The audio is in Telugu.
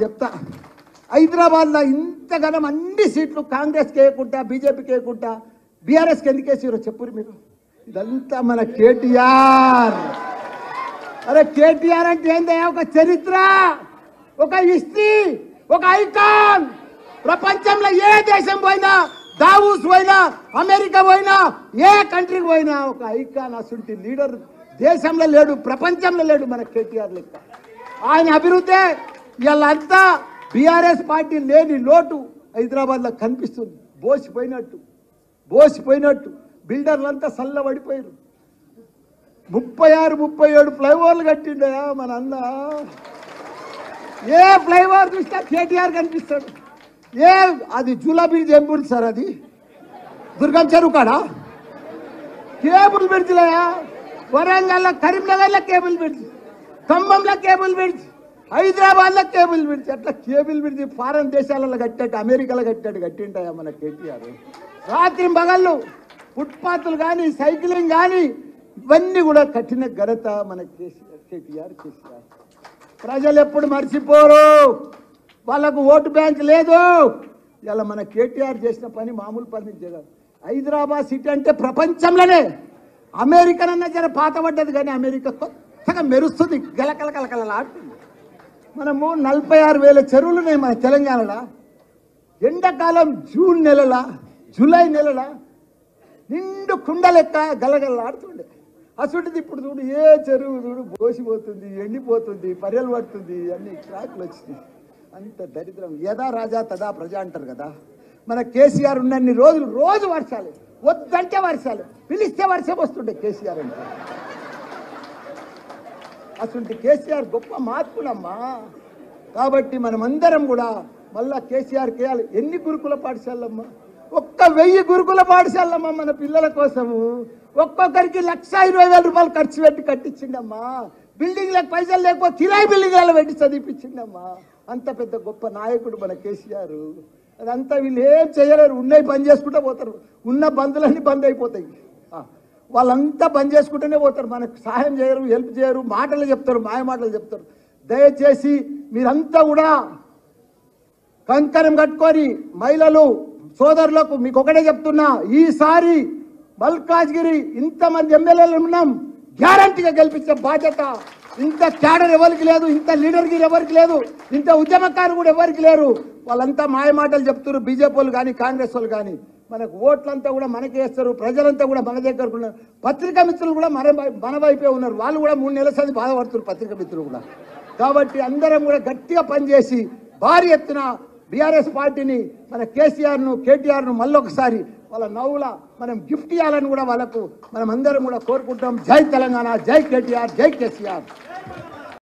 చెప్తా. హైదరాబాద్లో ఇంతగానం అన్ని సీట్లు కాంగ్రెస్కి వేయకుండా బీజేపీకి వేయకుండా బీఆర్ఎస్కి ఎందుకు వేసారో చెప్పురు మీరు. ఇదంతా మన కేటీఆర్. అరే కేటీఆర్ అంటే ఏందయ్యా? ఒక చరిత్ర, ఒక హిస్టరీ, ఒక ఐకాన్. ప్రపంచంలో ఏ దేశం పోయినా, దావూస్ పోయినా, అమెరికా పోయినా, ఏ కంట్రీకి పోయినా ఒక ఐకాన్. అసలు లీడర్ దేశంలో లేడు, ప్రపంచంలో లేడు మన కేటీఆర్ లెక్క. ఆయన అభివృద్ధి వీళ్ళంతా బీఆర్ఎస్ పార్టీ లేని లోటు హైదరాబాద్లో కనిపిస్తుంది. బోసిపోయినట్టు బిల్డర్లంతా చల్లబడిపోయారు. 36-37 ఫ్లైఓవర్లు కట్టిండయా మన అన్న. ఏ ఫ్లైఓవర్ చూసినా కేటీఆర్ కనిపిస్తాడు. అది జూలా బ్రిడ్జ్ ఏం బ్రిడ్జ్ సార్? అది దుర్గం చెరువు కాడా కేబుల్ బ్రిడ్జ్లయా. వరంగల్లో, కరీంనగర్లో కేబుల్ బ్రిడ్జ్, ఖమ్మంలో కేబుల్ బ్రిడ్జ్, హైదరాబాద్లో కేబుల్ బ్రిడ్జ్. అట్లా కేబుల్ బ్రిడ్జ్ ఫారెన్ దేశాలలో కట్టాడు, అమెరికాలో కట్టింటాయా మన కేటీఆర్. రాత్రి మగళ్ళు ఫుట్పాత్లు కానీ, సైక్లింగ్ కానీ ఇవన్నీ కూడా కట్టిన ఘనత మన కేటీఆర్. ప్రజలు ఎప్పుడు మర్చిపోరు. వాళ్ళకు ఓటు బ్యాంక్ లేదు. ఇలా మన కేటీఆర్ చేసిన పని మామూలు పని జరగదు. హైదరాబాద్ సిటీ అంటే ప్రపంచంలోనే, అమెరికనన్నా జర పాత పడ్డది కానీ అమెరికా కొత్తగా మెరుస్తుంది, గలకలకలకలలాడుతుంది. మనము 46,000 చెరువులు ఉన్నాయి మన తెలంగాణలో. ఎండాకాలం జూన్ నెలల, జూలై నెలల నిండు కుండ లెక్క గలగలలాడుతుండే. అసలుది ఇప్పుడు చూడు, ఏ చెరువు చూడు బోసిపోతుంది, ఎండిపోతుంది, పర్యలు పడుతుంది, అన్ని ట్రాక్లు వచ్చినాయి. అంత దరిద్రం. యదా రాజా తదా ప్రజ అంటారు కదా. మన కేసీఆర్ ఉన్నన్ని రోజులు రోజు వర్షాలు, వద్దంటే వర్షాలు, పిలిస్తే వర్షం వస్తుండే కేసీఆర్ అంటే. అసలు కేసీఆర్ గొప్ప మార్పులమ్మా. కాబట్టి మనమందరం కూడా మళ్ళా కేసీఆర్ కేయాలి. ఎన్ని గురుకుల పాఠశాలమ్మా? 1,000 గురుకుల పాఠశాలమ్మా మన పిల్లల కోసము. ఒక్కొక్కరికి 1,20,000 రూపాయలు ఖర్చు పెట్టి కట్టించిండమ్మా. బిల్డింగ్లకు పైసలు లేకపోతే కిరాయి బిల్డింగ్లలో పెట్టి చదివిపించిండమ్మా. అంత పెద్ద గొప్ప నాయకుడు మన కేసీఆర్. అదంతా వీళ్ళు ఏం చేయలేరు. ఉన్నాయి బంద్ చేసుకుంటూ పోతారు. ఉన్న బంధులన్నీ బంద్ అయిపోతాయి. వాళ్ళంతా బంద్ చేసుకుంటూనే పోతారు. మనకు సహాయం చేయరు, హెల్ప్ చేయరు, మాటలు చెప్తారు, మాయ మాటలు చెప్తారు. దయచేసి మీరంతా కూడా కంకణం కట్టుకొని మహిళలు సోదరులకు మీకు ఒకటే చెప్తున్నా, ఈసారి మల్కాజ్గిరి ఇంతమంది ఎమ్మెల్యేలు ఉన్నాం, గ్యారంటీగా గెలిపించే బాధ్యత ఇంత క్యాడర్ ఎవరికి లేదు, ఇంత లీడర్గిరి ఎవరికి లేదు, ఇంత ఉద్యమకారు కూడా ఎవరికి లేరు. వాళ్ళంతా మాయ మాటలు చెప్తారు. బీజేపీ వాళ్ళు కానీ, కాంగ్రెస్ వాళ్ళు కానీ. మనకు ఓట్లంతా కూడా మనకి వేస్తారు. ప్రజలంతా కూడా మన దగ్గరకు ఉన్నారు. పత్రికా మిత్రులు కూడా మన వైపే ఉన్నారు. వాళ్ళు కూడా 3 నెలల సారి బాధపడుతున్నారు, పత్రికా మిత్రులు కూడా. కాబట్టి అందరం కూడా గట్టిగా పనిచేసి భారీ ఎత్తున బీఆర్ఎస్ పార్టీని, మన కేటీఆర్ను మళ్ళొకసారి వాళ్ళ నవ్వుల మనం గిఫ్ట్ ఇవ్వాలని కూడా వాళ్ళకు మనం అందరం కూడా కోరుకుంటాం. జై తెలంగాణ, జై కేటీఆర్, జై కేసీఆర్.